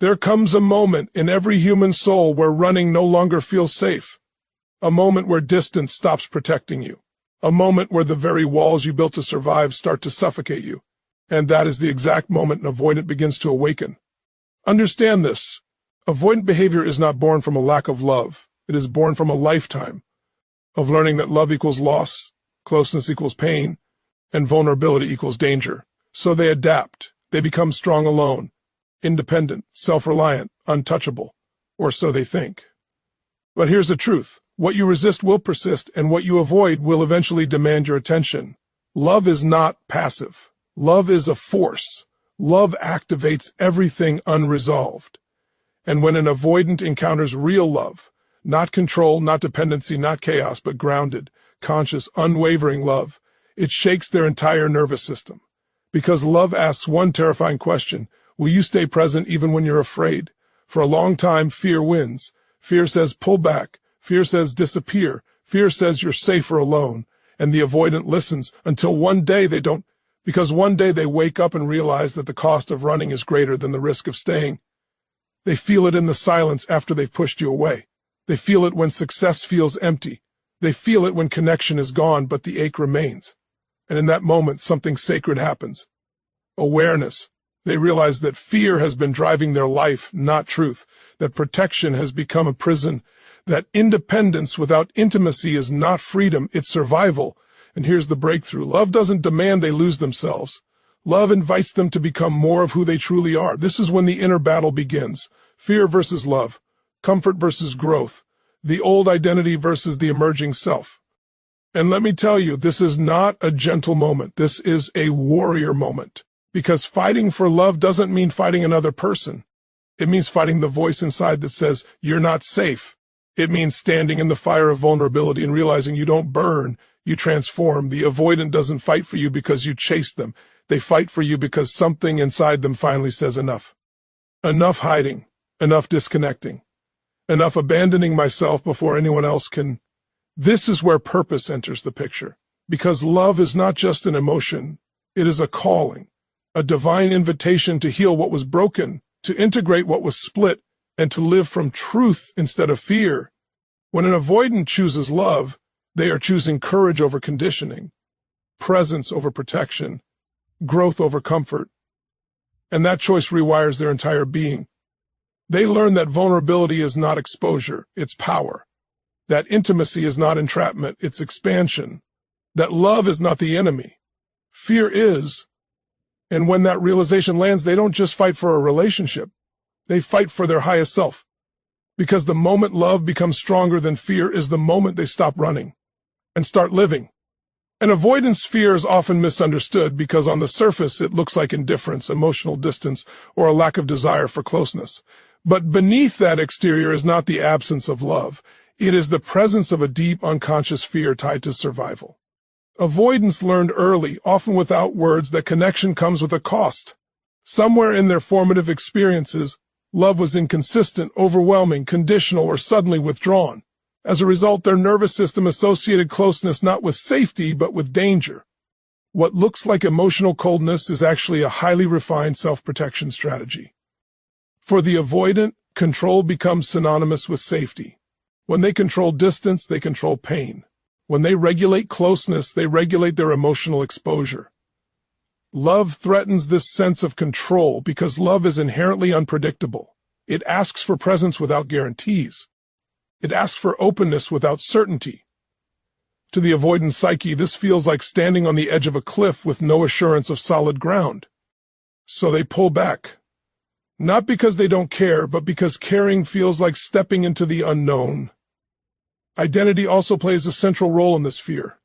There comes a moment in every human soul where running no longer feels safe. A moment where distance stops protecting you. A moment where the very walls you built to survive start to suffocate you. And that is the exact moment an avoidant begins to awaken. Understand this. Avoidant behavior is not born from a lack of love. It is born from a lifetime of learning that love equals loss, closeness equals pain, and vulnerability equals danger. So they adapt. They become strong alone, independent, self-reliant, untouchable, or so they think. But here's the truth. What you resist will persist, and what you avoid will eventually demand your attention. Love is not passive. Love is a force. Love activates everything unresolved. And when an avoidant encounters real love, not control, not dependency, not chaos, but grounded, conscious, unwavering love, it shakes their entire nervous system. Because love asks one terrifying question: will you stay present even when you're afraid? For a long time, fear wins. Fear says pull back. Fear says disappear. Fear says you're safer alone. And the avoidant listens until one day they don't, because one day they wake up and realize that the cost of running is greater than the risk of staying. They feel it in the silence after they've pushed you away. They feel it when success feels empty. They feel it when connection is gone, but the ache remains. And in that moment, something sacred happens. Awareness. They realize that fear has been driving their life, not truth. That protection has become a prison. That independence without intimacy is not freedom, it's survival. And here's the breakthrough. Love doesn't demand they lose themselves. Love invites them to become more of who they truly are. This is when the inner battle begins. Fear versus love. Comfort versus growth. The old identity versus the emerging self. And let me tell you, this is not a gentle moment. This is a warrior moment. Because fighting for love doesn't mean fighting another person. It means fighting the voice inside that says, you're not safe. It means standing in the fire of vulnerability and realizing you don't burn, you transform. The avoidant doesn't fight for you because you chase them. They fight for you because something inside them finally says enough. Enough hiding, enough disconnecting, enough abandoning myself before anyone else can. This is where purpose enters the picture. Because love is not just an emotion, it is a calling, a divine invitation to heal what was broken, to integrate what was split, and to live from truth instead of fear. When an avoidant chooses love, they are choosing courage over conditioning, presence over protection, growth over comfort. And that choice rewires their entire being. They learn that vulnerability is not exposure, it's power. That intimacy is not entrapment, it's expansion. That love is not the enemy. Fear is. And when that realization lands, they don't just fight for a relationship. They fight for their highest self. Because the moment love becomes stronger than fear is the moment they stop running and start living. And avoidance fear is often misunderstood because on the surface it looks like indifference, emotional distance, or a lack of desire for closeness. But beneath that exterior is not the absence of love. It is the presence of a deep unconscious fear tied to survival. Avoidance learned early, often without words, that connection comes with a cost. Somewhere in their formative experiences, love was inconsistent, overwhelming, conditional, or suddenly withdrawn. As a result, their nervous system associated closeness not with safety, but with danger. What looks like emotional coldness is actually a highly refined self-protection strategy. For the avoidant, control becomes synonymous with safety. When they control distance, they control pain. When they regulate closeness, they regulate their emotional exposure. Love threatens this sense of control because love is inherently unpredictable. It asks for presence without guarantees. It asks for openness without certainty. To the avoidant psyche, this feels like standing on the edge of a cliff with no assurance of solid ground. So they pull back. Not because they don't care, but because caring feels like stepping into the unknown. Identity also plays a central role in this fear.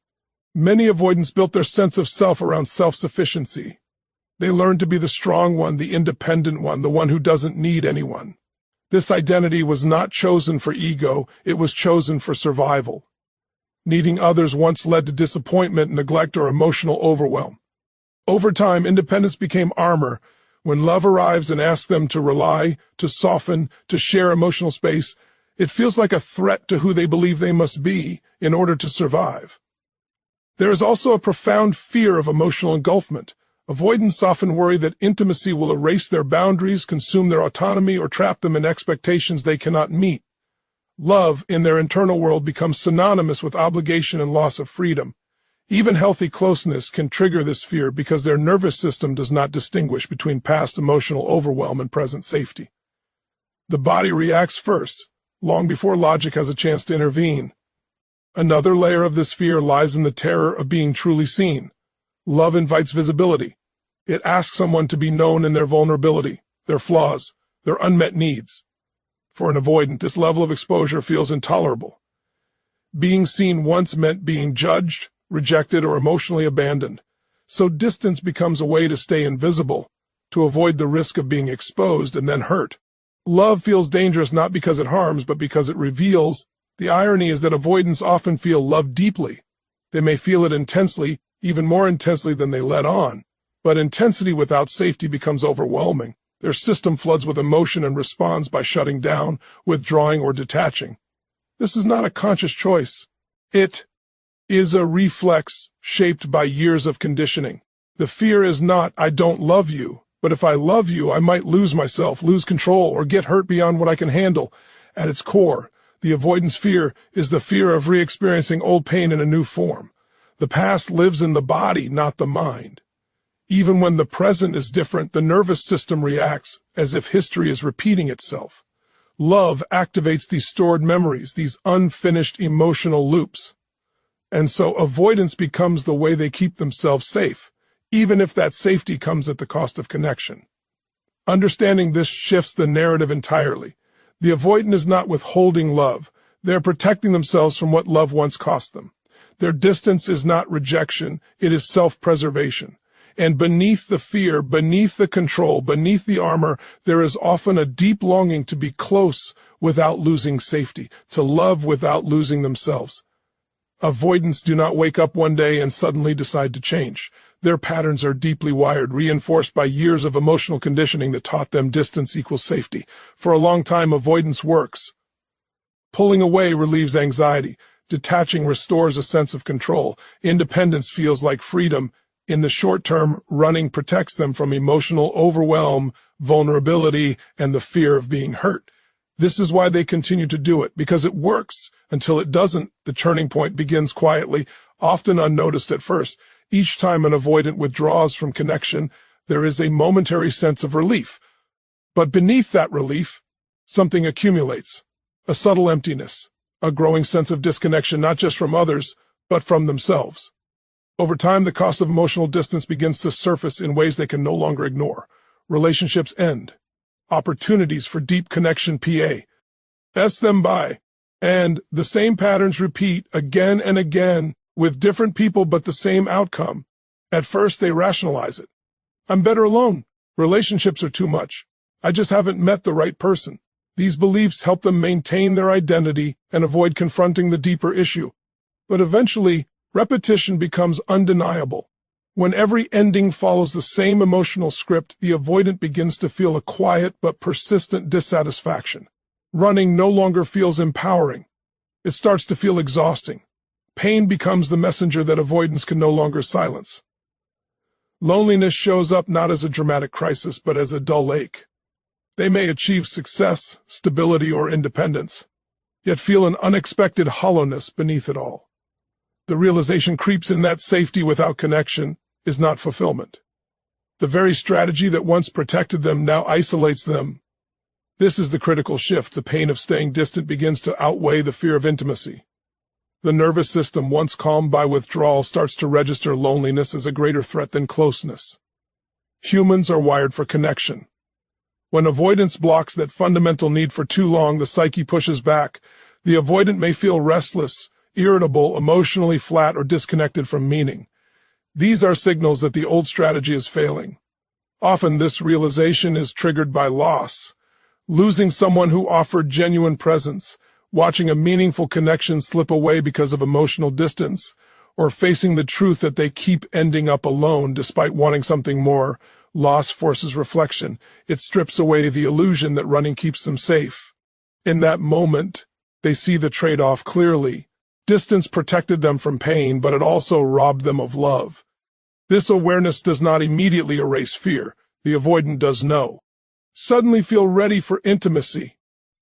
Many avoidants built their sense of self around self-sufficiency. They learned to be the strong one, the independent one, the one who doesn't need anyone. This identity was not chosen for ego, it was chosen for survival. Needing others once led to disappointment, neglect, or emotional overwhelm. Over time, independence became armor. When love arrives and asks them to rely, to soften, to share emotional space, it feels like a threat to who they believe they must be in order to survive. There is also a profound fear of emotional engulfment, Avoidants often worry that intimacy will erase their boundaries, consume their autonomy, or trap them in expectations they cannot meet. Love, in their internal world, becomes synonymous with obligation and loss of freedom. Even healthy closeness can trigger this fear because their nervous system does not distinguish between past emotional overwhelm and present safety. The body reacts first, long before logic has a chance to intervene. Another layer of this fear lies in the terror of being truly seen. Love invites visibility. It asks someone to be known in their vulnerability, their flaws, their unmet needs. For an avoidant, this level of exposure feels intolerable. Being seen once meant being judged, rejected, or emotionally abandoned. So distance becomes a way to stay invisible, to avoid the risk of being exposed and then hurt. Love feels dangerous not because it harms, but because it reveals. The irony is that avoidants often feel love deeply. They may feel it intensely, even more intensely than they let on. But intensity without safety becomes overwhelming. Their system floods with emotion and responds by shutting down, withdrawing, or detaching. This is not a conscious choice. It is a reflex shaped by years of conditioning. The fear is not, I don't love you, but if I love you, I might lose myself, lose control, or get hurt beyond what I can handle. At its core, the avoidance fear is the fear of re-experiencing old pain in a new form. The past lives in the body, not the mind. Even when the present is different, the nervous system reacts as if history is repeating itself. Love activates these stored memories, these unfinished emotional loops. And so avoidance becomes the way they keep themselves safe, even if that safety comes at the cost of connection. Understanding this shifts the narrative entirely. The avoidant is not withholding love. They're protecting themselves from what love once cost them. Their distance is not rejection, it is self-preservation. And beneath the fear, beneath the control, beneath the armor, there is often a deep longing to be close without losing safety, to love without losing themselves. Avoidants do not wake up one day and suddenly decide to change. Their patterns are deeply wired, reinforced by years of emotional conditioning that taught them distance equals safety. For a long time, avoidance works. Pulling away relieves anxiety. Detaching restores a sense of control. Independence feels like freedom. In the short term, running protects them from emotional overwhelm, vulnerability, and the fear of being hurt. This is why they continue to do it, because it works. Until it doesn't, the turning point begins quietly, often unnoticed at first. Each time an avoidant withdraws from connection, there is a momentary sense of relief. But beneath that relief, something accumulates. A subtle emptiness, a growing sense of disconnection not just from others, but from themselves. Over time, the cost of emotional distance begins to surface in ways they can no longer ignore. Relationships end. Opportunities for deep connection pass them by. And the same patterns repeat again and again with different people but the same outcome. At first, they rationalize it. I'm better alone. Relationships are too much. I just haven't met the right person. These beliefs help them maintain their identity and avoid confronting the deeper issue. But eventually, repetition becomes undeniable. When every ending follows the same emotional script, the avoidant begins to feel a quiet but persistent dissatisfaction. Running no longer feels empowering. It starts to feel exhausting. Pain becomes the messenger that avoidance can no longer silence. Loneliness shows up not as a dramatic crisis, but as a dull ache. They may achieve success, stability, or independence, yet feel an unexpected hollowness beneath it all. The realization creeps in that safety without connection is not fulfillment. The very strategy that once protected them now isolates them. This is the critical shift. The pain of staying distant begins to outweigh the fear of intimacy. The nervous system, once calmed by withdrawal, starts to register loneliness as a greater threat than closeness. Humans are wired for connection. When avoidance blocks that fundamental need for too long, the psyche pushes back. The avoidant may feel restless, irritable, emotionally flat, or disconnected from meaning. These are signals that the old strategy is failing. Often this realization is triggered by loss. Losing someone who offered genuine presence, watching a meaningful connection slip away because of emotional distance, or facing the truth that they keep ending up alone despite wanting something more. Loss forces reflection. It strips away the illusion that running keeps them safe. In that moment, they see the trade-off clearly. Distance protected them from pain, but it also robbed them of love. This awareness does not immediately erase fear. The avoidant does know. Suddenly feel ready for intimacy.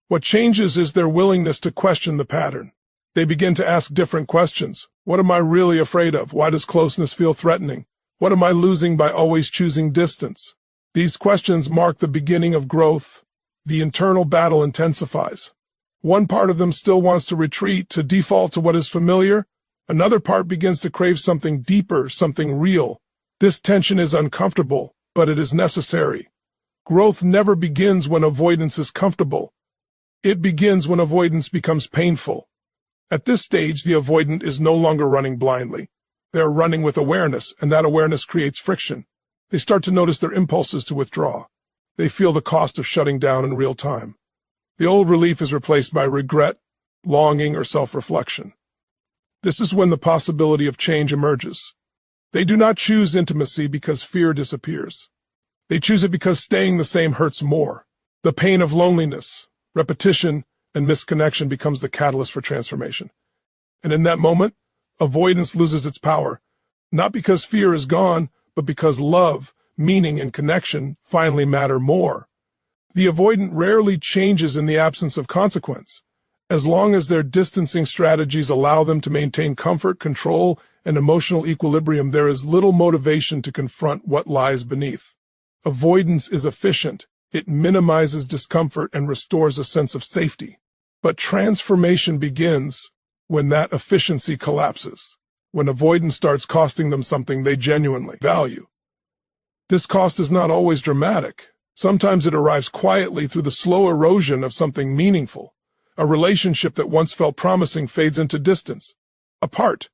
What changes is their willingness to question the pattern. They begin to ask different questions. What am I really afraid of? Why does closeness feel threatening? What am I losing by always choosing distance? These questions mark the beginning of growth. The internal battle intensifies. One part of them still wants to retreat, to default to what is familiar. Another part begins to crave something deeper, something real. This tension is uncomfortable, but it is necessary. Growth never begins when avoidance is comfortable. It begins when avoidance becomes painful. At this stage, the avoidant is no longer running blindly. They are running with awareness, and that awareness creates friction. They start to notice their impulses to withdraw. They feel the cost of shutting down in real time. The old relief is replaced by regret, longing, or self-reflection. This is when the possibility of change emerges. They do not choose intimacy because fear disappears. They choose it because staying the same hurts more. The pain of loneliness, repetition, and misconnection becomes the catalyst for transformation. And in that moment, avoidance loses its power, not because fear is gone, but because love, meaning, and connection finally matter more. The avoidant rarely changes in the absence of consequence. As long as their distancing strategies allow them to maintain comfort, control, and emotional equilibrium, there is little motivation to confront what lies beneath. Avoidance is efficient. It minimizes discomfort and restores a sense of safety. But transformation begins when that efficiency collapses, when avoidance starts costing them something they genuinely value. This cost is not always dramatic. Sometimes it arrives quietly through the slow erosion of something meaningful. A relationship that once felt promising fades into distance. A part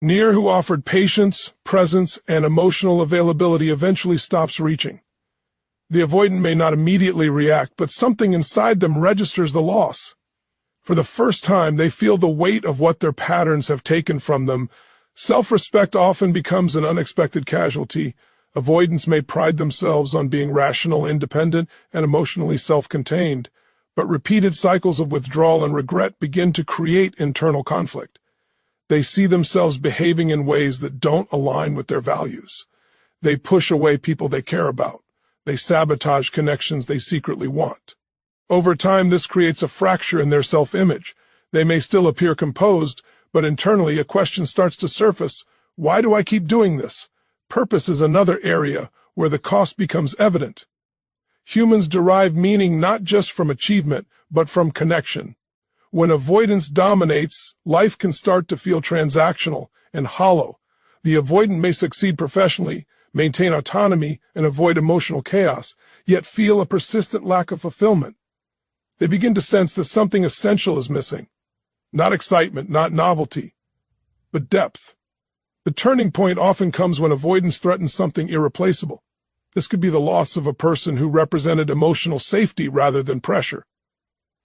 near who offered patience, presence, and emotional availability eventually stops reaching. The avoidant may not immediately react, but something inside them registers the loss. For the first time, they feel the weight of what their patterns have taken from them. Self-respect often becomes an unexpected casualty. Avoidants may pride themselves on being rational, independent, and emotionally self-contained, but repeated cycles of withdrawal and regret begin to create internal conflict. They see themselves behaving in ways that don't align with their values. They push away people they care about. They sabotage connections they secretly want. Over time, this creates a fracture in their self-image. They may still appear composed, but internally a question starts to surface. Why do I keep doing this? Purpose is another area where the cost becomes evident. Humans derive meaning not just from achievement, but from connection. When avoidance dominates, life can start to feel transactional and hollow. The avoidant may succeed professionally, maintain autonomy, and avoid emotional chaos, yet feel a persistent lack of fulfillment. They begin to sense that something essential is missing. Not excitement, not novelty, but depth. The turning point often comes when avoidance threatens something irreplaceable. This could be the loss of a person who represented emotional safety rather than pressure.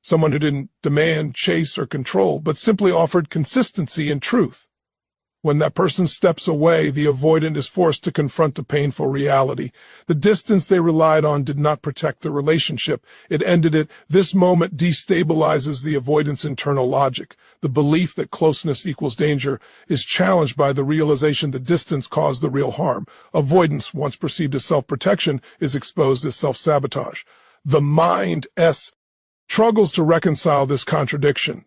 Someone who didn't demand, chase, or control, but simply offered consistency and truth. When that person steps away, the avoidant is forced to confront the painful reality. The distance they relied on did not protect the relationship. It ended it. This moment destabilizes the avoidant's internal logic. The belief that closeness equals danger is challenged by the realization that distance caused the real harm. Avoidance, once perceived as self-protection, is exposed as self-sabotage. The mind struggles to reconcile this contradiction.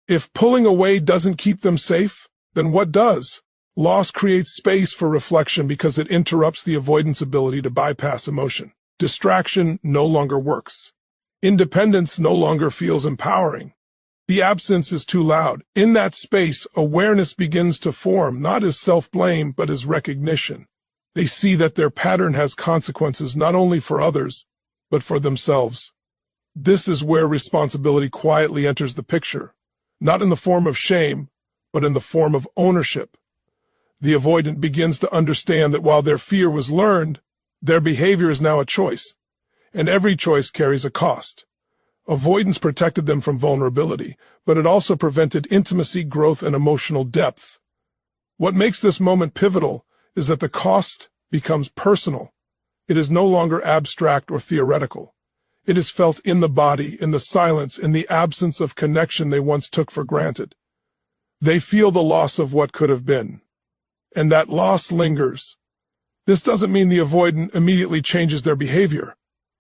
If pulling away doesn't keep them safe, then what does? Loss creates space for reflection because it interrupts the avoidant's ability to bypass emotion. Distraction no longer works. Independence no longer feels empowering. The absence is too loud. In that space, awareness begins to form, not as self-blame, but as recognition. They see that their pattern has consequences not only for others, but for themselves. This is where responsibility quietly enters the picture, not in the form of shame, but in the form of ownership. The avoidant begins to understand that while their fear was learned, their behavior is now a choice, and every choice carries a cost. Avoidance protected them from vulnerability, but it also prevented intimacy, growth, and emotional depth. What makes this moment pivotal is that the cost becomes personal. It is no longer abstract or theoretical. It is felt in the body, in the silence, in the absence of connection they once took for granted. They feel the loss of what could have been, and that loss lingers, This doesn't mean the avoidant immediately changes their behavior.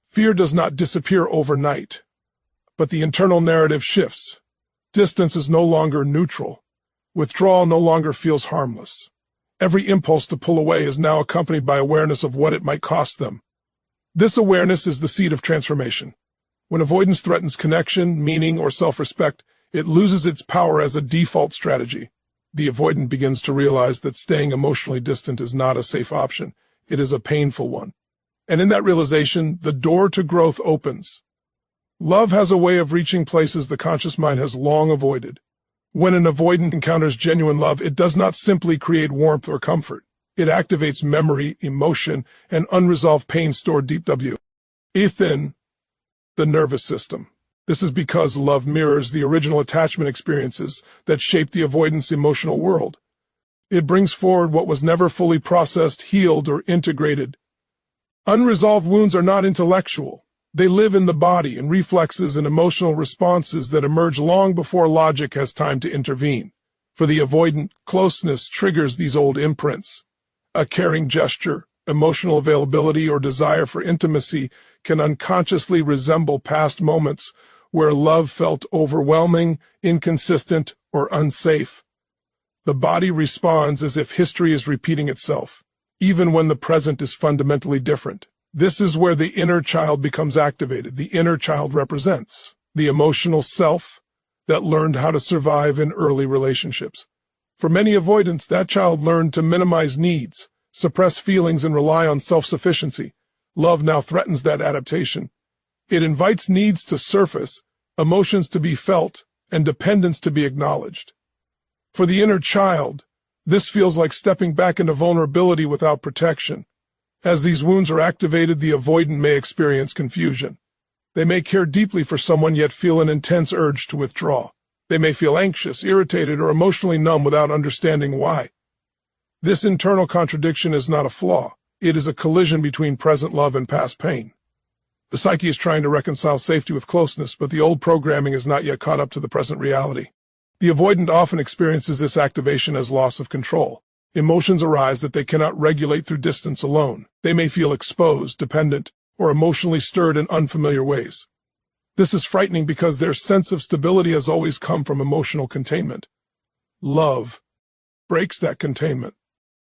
Fear does not disappear overnight, but the internal narrative shifts. Distance is no longer neutral. Withdrawal no longer feels harmless. Every impulse to pull away is now accompanied by awareness of what it might cost them. This awareness is the seed of transformation. When avoidance threatens connection, meaning, or self-respect, it loses its power as a default strategy. The avoidant begins to realize that staying emotionally distant is not a safe option. It is a painful one. And in that realization, the door to growth opens. Love has a way of reaching places the conscious mind has long avoided. When an avoidant encounters genuine love, it does not simply create warmth or comfort. It activates memory, emotion, and unresolved pain stored deep within the nervous system. This is because love mirrors the original attachment experiences that shape the avoidant's emotional world. It brings forward what was never fully processed, healed, or integrated. Unresolved wounds are not intellectual. They live in the body in reflexes and emotional responses that emerge long before logic has time to intervene. For the avoidant, closeness triggers these old imprints. A caring gesture, emotional availability, or desire for intimacy can unconsciously resemble past moments where love felt overwhelming, inconsistent, or unsafe. The body responds as if history is repeating itself, even when the present is fundamentally different. This is where the inner child becomes activated. The inner child represents the emotional self that learned how to survive in early relationships. For many avoidants, that child learned to minimize needs, suppress feelings, and rely on self-sufficiency. Love now threatens that adaptation. It invites needs to surface, emotions to be felt, and dependence to be acknowledged. For the inner child, this feels like stepping back into vulnerability without protection. As these wounds are activated, the avoidant may experience confusion. They may care deeply for someone yet feel an intense urge to withdraw. They may feel anxious, irritated, or emotionally numb without understanding why. This internal contradiction is not a flaw. It is a collision between present love and past pain. The psyche is trying to reconcile safety with closeness, but the old programming is not yet caught up to the present reality. The avoidant often experiences this activation as loss of control. Emotions arise that they cannot regulate through distance alone. They may feel exposed, dependent, or emotionally stirred in unfamiliar ways. This is frightening because their sense of stability has always come from emotional containment. Love breaks that containment.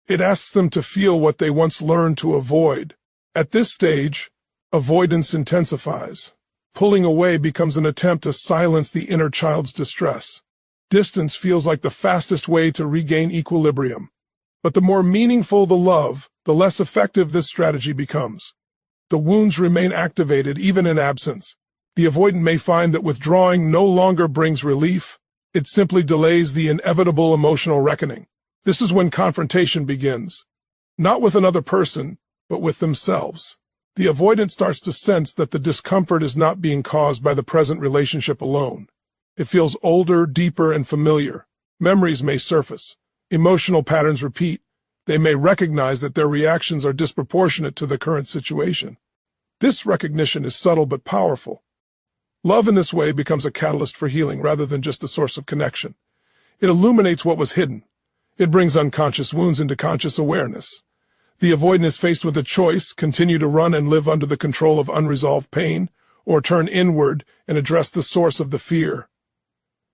It asks them to feel what they once learned to avoid. At this stage, avoidance intensifies. Pulling away becomes an attempt to silence the inner child's distress. Distance feels like the fastest way to regain equilibrium. But the more meaningful the love, the less effective this strategy becomes. The wounds remain activated even in absence. The avoidant may find that withdrawing no longer brings relief. It simply delays the inevitable emotional reckoning. This is when confrontation begins. Not with another person, but with themselves. The avoidant starts to sense that the discomfort is not being caused by the present relationship alone. It feels older, deeper, and familiar. Memories may surface. Emotional patterns repeat. They may recognize that their reactions are disproportionate to the current situation. This recognition is subtle but powerful. Love in this way becomes a catalyst for healing rather than just a source of connection. It illuminates what was hidden. It brings unconscious wounds into conscious awareness. The avoidant is faced with a choice: continue to run and live under the control of unresolved pain, or turn inward and address the source of the fear.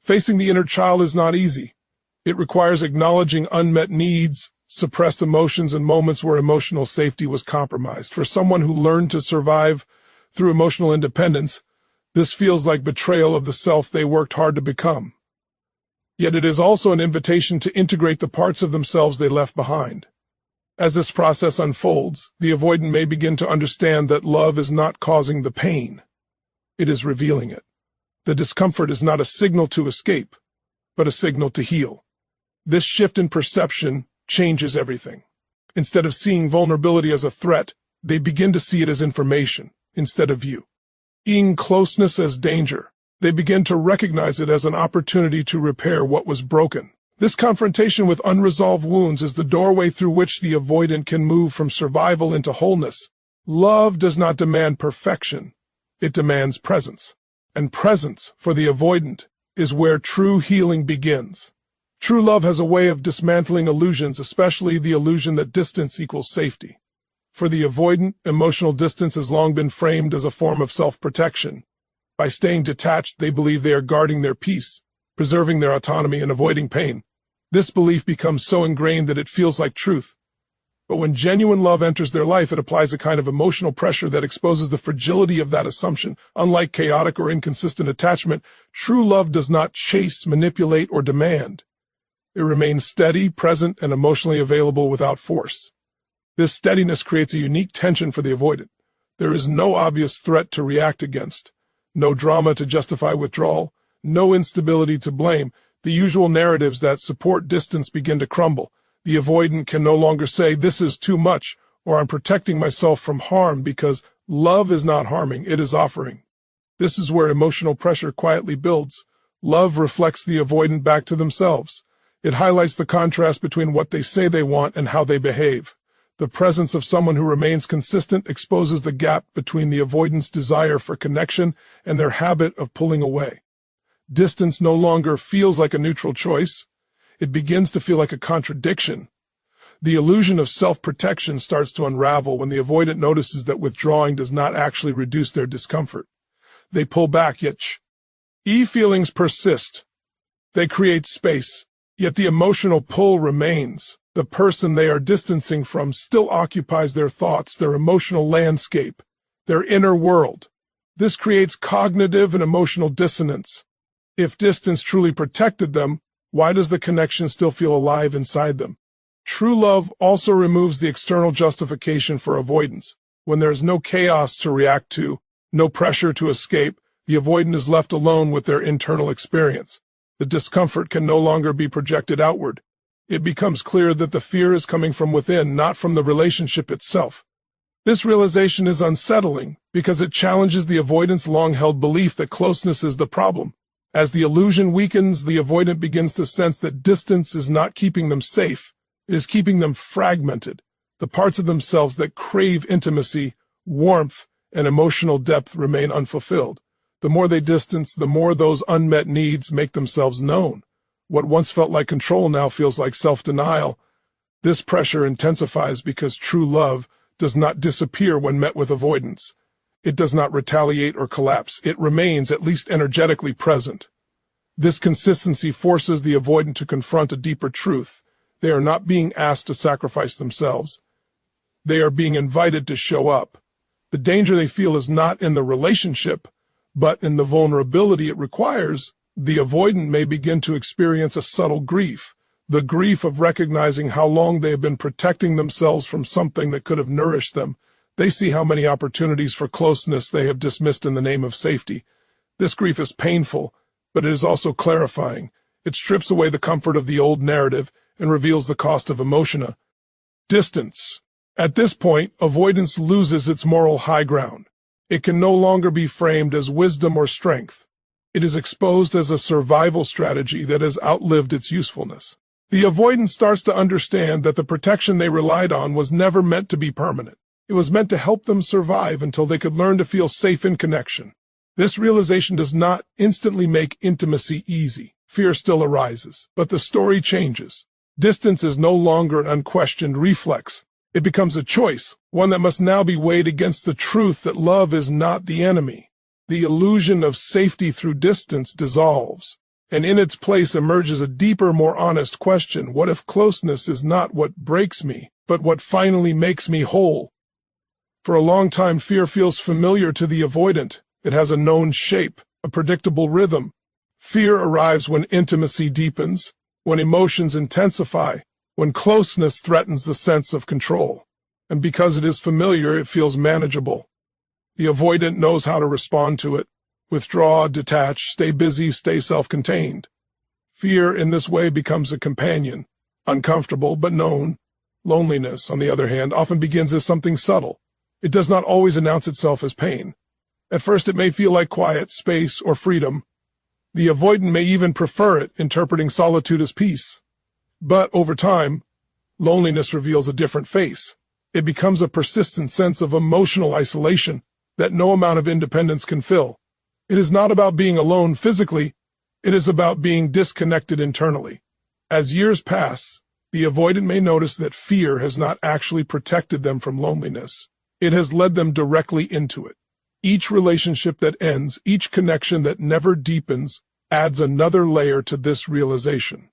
Facing the inner child is not easy. It requires acknowledging unmet needs, suppressed emotions, and moments where emotional safety was compromised. For someone who learned to survive through emotional independence, this feels like betrayal of the self they worked hard to become. Yet it is also an invitation to integrate the parts of themselves they left behind. As this process unfolds, the avoidant may begin to understand that love is not causing the pain. It is revealing it. The discomfort is not a signal to escape, but a signal to heal. This shift in perception changes everything. Instead of seeing vulnerability as a threat, they begin to see it as information instead of you. Seeing closeness as danger, they begin to recognize it as an opportunity to repair what was broken. This confrontation with unresolved wounds is the doorway through which the avoidant can move from survival into wholeness. Love does not demand perfection. It demands presence. And presence, for the avoidant, is where true healing begins. True love has a way of dismantling illusions, especially the illusion that distance equals safety. For the avoidant, emotional distance has long been framed as a form of self-protection. By staying detached, they believe they are guarding their peace, preserving their autonomy, and avoiding pain. This belief becomes so ingrained that it feels like truth. But when genuine love enters their life, it applies a kind of emotional pressure that exposes the fragility of that assumption. Unlike chaotic or inconsistent attachment, true love does not chase, manipulate, or demand. It remains steady, present, and emotionally available without force. This steadiness creates a unique tension for the avoidant. There is no obvious threat to react against, no drama to justify withdrawal, no instability to blame. The usual narratives that support distance begin to crumble. The avoidant can no longer say, "This is too much," or "I'm protecting myself from harm," because love is not harming, it is offering. This is where emotional pressure quietly builds. Love reflects the avoidant back to themselves. It highlights the contrast between what they say they want and how they behave. The presence of someone who remains consistent exposes the gap between the avoidant's desire for connection and their habit of pulling away. Distance no longer feels like a neutral choice. It begins to feel like a contradiction. The illusion of self-protection starts to unravel when the avoidant notices that withdrawing does not actually reduce their discomfort. They pull back, yet feelings persist. They create space, yet the emotional pull remains. The person they are distancing from still occupies their thoughts, their emotional landscape, their inner world. This creates cognitive and emotional dissonance. If distance truly protected them, why does the connection still feel alive inside them? True love also removes the external justification for avoidance. When there is no chaos to react to, no pressure to escape, the avoidant is left alone with their internal experience. The discomfort can no longer be projected outward. It becomes clear that the fear is coming from within, not from the relationship itself. This realization is unsettling because it challenges the avoidant's long-held belief that closeness is the problem. As the illusion weakens, the avoidant begins to sense that distance is not keeping them safe. It is keeping them fragmented. The parts of themselves that crave intimacy, warmth, and emotional depth remain unfulfilled. The more they distance, the more those unmet needs make themselves known. What once felt like control now feels like self-denial. This pressure intensifies because true love does not disappear when met with avoidance. It does not retaliate or collapse. It remains, at least energetically, present. This consistency forces the avoidant to confront a deeper truth. They are not being asked to sacrifice themselves. They are being invited to show up. The danger they feel is not in the relationship, but in the vulnerability it requires. The avoidant may begin to experience a subtle grief, the grief of recognizing how long they have been protecting themselves from something that could have nourished them. They see how many opportunities for closeness they have dismissed in the name of safety. This grief is painful, but it is also clarifying. It strips away the comfort of the old narrative and reveals the cost of emotional distance. At this point, avoidance loses its moral high ground. It can no longer be framed as wisdom or strength. It is exposed as a survival strategy that has outlived its usefulness. The avoidant starts to understand that the protection they relied on was never meant to be permanent. It was meant to help them survive until they could learn to feel safe in connection. This realization does not instantly make intimacy easy. Fear still arises, but the story changes. Distance is no longer an unquestioned reflex. It becomes a choice, one that must now be weighed against the truth that love is not the enemy. The illusion of safety through distance dissolves, and in its place emerges a deeper, more honest question. What if closeness is not what breaks me, but what finally makes me whole? For a long time, fear feels familiar to the avoidant. It has a known shape, a predictable rhythm. Fear arrives when intimacy deepens, when emotions intensify, when closeness threatens the sense of control. And because it is familiar, it feels manageable. The avoidant knows how to respond to it. Withdraw, detach, stay busy, stay self-contained. Fear in this way becomes a companion, uncomfortable but known. Loneliness, on the other hand, often begins as something subtle. It does not always announce itself as pain. At first it may feel like quiet, space, or freedom. The avoidant may even prefer it, interpreting solitude as peace. But over time, loneliness reveals a different face. It becomes a persistent sense of emotional isolation that no amount of independence can fill. It is not about being alone physically, it is about being disconnected internally. As years pass, The avoidant may notice that fear has not actually protected them from loneliness. It has led them directly into it. Each relationship that ends, each connection that never deepens, adds another layer to this realization.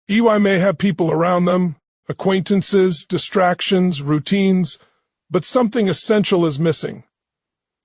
EY may have people around them, acquaintances, distractions, routines, but something essential is missing.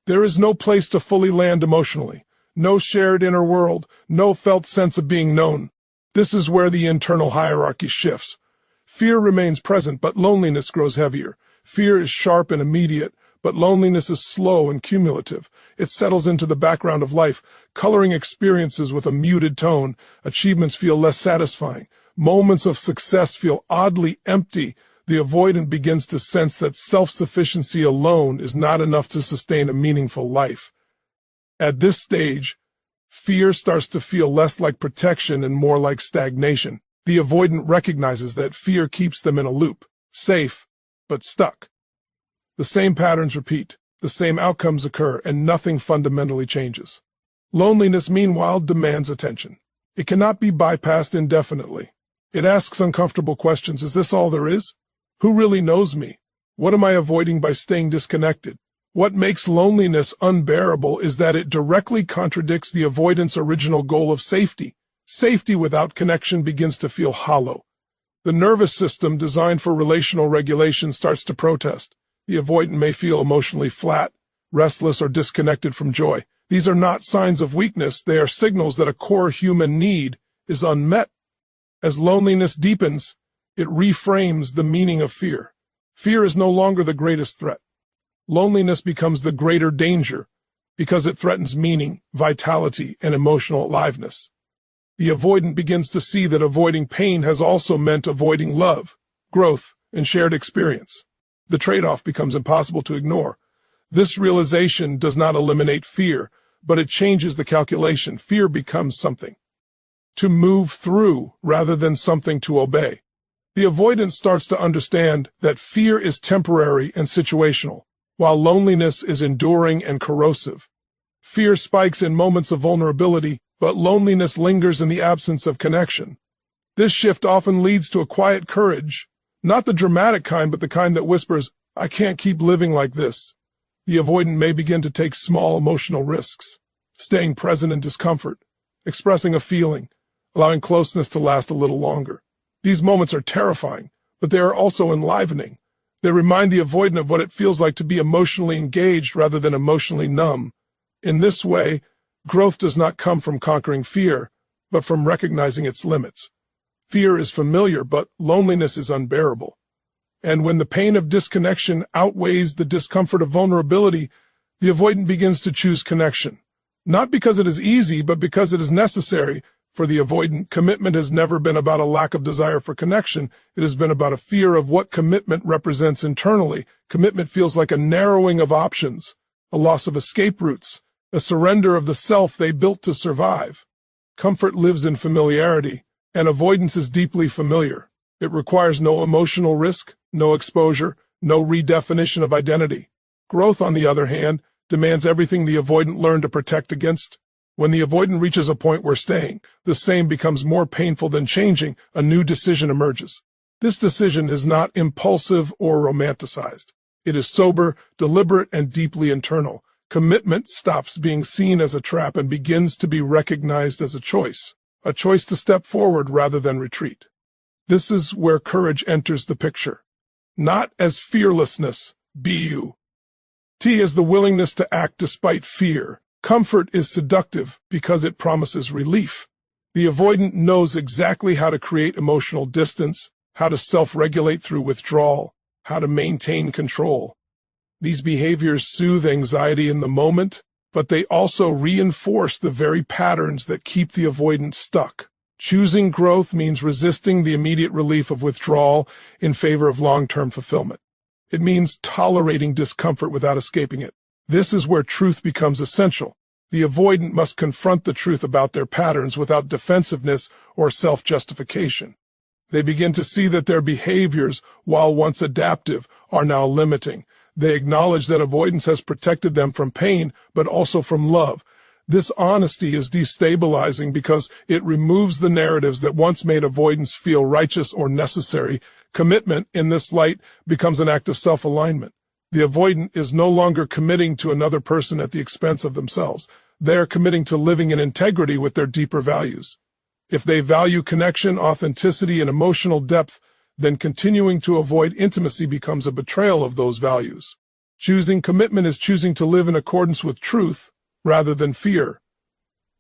There is no place to fully land emotionally, no shared inner world, no felt sense of being known. This is where the internal hierarchy shifts. Fear remains present, but loneliness grows heavier. Fear is sharp and immediate, but loneliness is slow and cumulative. It settles into the background of life, coloring experiences with a muted tone. Achievements feel less satisfying. Moments of success feel oddly empty. The avoidant begins to sense that self-sufficiency alone is not enough to sustain a meaningful life. At this stage, fear starts to feel less like protection and more like stagnation. The avoidant recognizes that fear keeps them in a loop, safe, but stuck. The same patterns repeat, the same outcomes occur, and nothing fundamentally changes. Loneliness, meanwhile, demands attention. It cannot be bypassed indefinitely. It asks uncomfortable questions. Is this all there is? Who really knows me? What am I avoiding by staying disconnected? What makes loneliness unbearable is that it directly contradicts the avoidant's original goal of safety. Safety without connection begins to feel hollow. The nervous system, designed for relational regulation, starts to protest. The avoidant may feel emotionally flat, restless, or disconnected from joy. These are not signs of weakness. They are signals that a core human need is unmet. As loneliness deepens, it reframes the meaning of fear. Fear is no longer the greatest threat. Loneliness becomes the greater danger because it threatens meaning, vitality, and emotional aliveness. The avoidant begins to see that avoiding pain has also meant avoiding love, growth, and shared experience. The trade-off becomes impossible to ignore. This realization does not eliminate fear, but it changes the calculation. Fear becomes something to move through rather than something to obey. The avoidant starts to understand that fear is temporary and situational, while loneliness is enduring and corrosive. Fear spikes in moments of vulnerability, but loneliness lingers in the absence of connection. This shift often leads to a quiet courage, not the dramatic kind, but the kind that whispers, "I can't keep living like this." The avoidant may begin to take small emotional risks, staying present in discomfort, expressing a feeling, allowing closeness to last a little longer. These moments are terrifying, but they are also enlivening. They remind the avoidant of what it feels like to be emotionally engaged rather than emotionally numb. In this way, growth does not come from conquering fear, but from recognizing its limits. Fear is familiar, but loneliness is unbearable. And when the pain of disconnection outweighs the discomfort of vulnerability, the avoidant begins to choose connection. Not because it is easy, but because it is necessary. For the avoidant, commitment has never been about a lack of desire for connection. It has been about a fear of what commitment represents internally. Commitment feels like a narrowing of options, a loss of escape routes, a surrender of the self they built to survive. Comfort lives in familiarity, and avoidance is deeply familiar. It requires no emotional risk, no exposure, no redefinition of identity. Growth, on the other hand, demands everything the avoidant learned to protect against. When the avoidant reaches a point where staying the same becomes more painful than changing, a new decision emerges. This decision is not impulsive or romanticized. It is sober, deliberate, and deeply internal. Commitment stops being seen as a trap and begins to be recognized as a choice to step forward rather than retreat. This is where courage enters the picture. Not as fearlessness, T as the willingness to act despite fear. Comfort is seductive because it promises relief. The avoidant knows exactly how to create emotional distance, how to self-regulate through withdrawal, how to maintain control. These behaviors soothe anxiety in the moment, but they also reinforce the very patterns that keep the avoidant stuck. Choosing growth means resisting the immediate relief of withdrawal in favor of long-term fulfillment. It means tolerating discomfort without escaping it. This is where truth becomes essential. The avoidant must confront the truth about their patterns without defensiveness or self-justification. They begin to see that their behaviors, while once adaptive, are now limiting. They acknowledge that avoidance has protected them from pain, but also from love. This honesty is destabilizing because it removes the narratives that once made avoidance feel righteous or necessary. Commitment, in this light, becomes an act of self-alignment. The avoidant is no longer committing to another person at the expense of themselves. They are committing to living in integrity with their deeper values. If they value connection, authenticity, and emotional depth, then continuing to avoid intimacy becomes a betrayal of those values. Choosing commitment is choosing to live in accordance with truth rather than fear.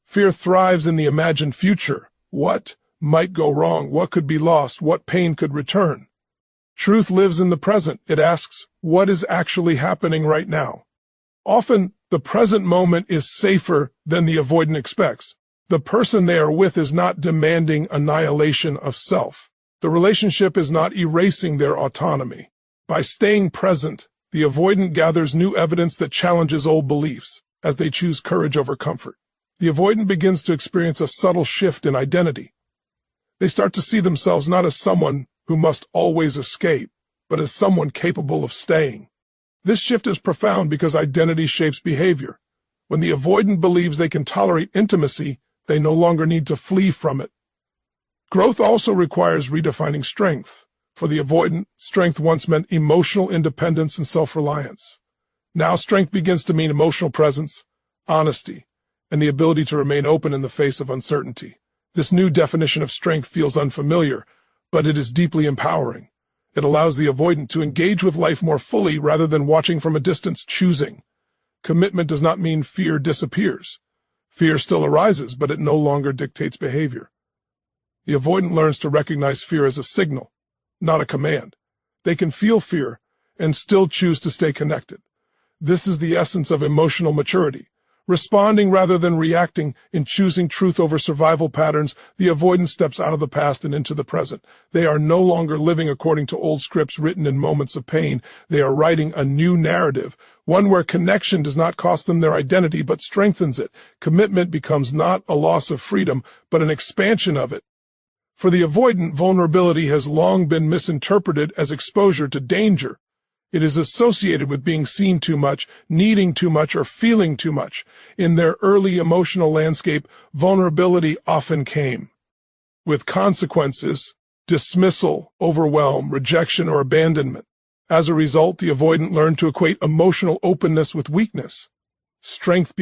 Fear thrives in the imagined future. What might go wrong? What could be lost? What pain could return? Truth lives in the present. It asks, what is actually happening right now? Often, the present moment is safer than the avoidant expects. The person they are with is not demanding annihilation of self. The relationship is not erasing their autonomy. By staying present, the avoidant gathers new evidence that challenges old beliefs as they choose courage over comfort. The avoidant begins to experience a subtle shift in identity. They start to see themselves not as someone who must always escape, but as someone capable of staying. This shift is profound because identity shapes behavior. When the avoidant believes they can tolerate intimacy, they no longer need to flee from it. Growth also requires redefining strength. For the avoidant, strength once meant emotional independence and self-reliance. Now strength begins to mean emotional presence, honesty, and the ability to remain open in the face of uncertainty. This new definition of strength feels unfamiliar, but it is deeply empowering. It allows the avoidant to engage with life more fully rather than watching from a distance, choosing. Commitment does not mean fear disappears. Fear still arises, but it no longer dictates behavior. The avoidant learns to recognize fear as a signal, not a command. They can feel fear and still choose to stay connected. This is the essence of emotional maturity. Responding rather than reacting, in choosing truth over survival patterns, the avoidant steps out of the past and into the present. They are no longer living according to old scripts written in moments of pain. They are writing a new narrative, one where connection does not cost them their identity but strengthens it. Commitment becomes not a loss of freedom, but an expansion of it. For the avoidant, vulnerability has long been misinterpreted as exposure to danger. It is associated with being seen too much, needing too much, or feeling too much. In their early emotional landscape, vulnerability often came with consequences, dismissal, overwhelm, rejection, or abandonment. As a result, the avoidant learned to equate emotional openness with weakness. Strength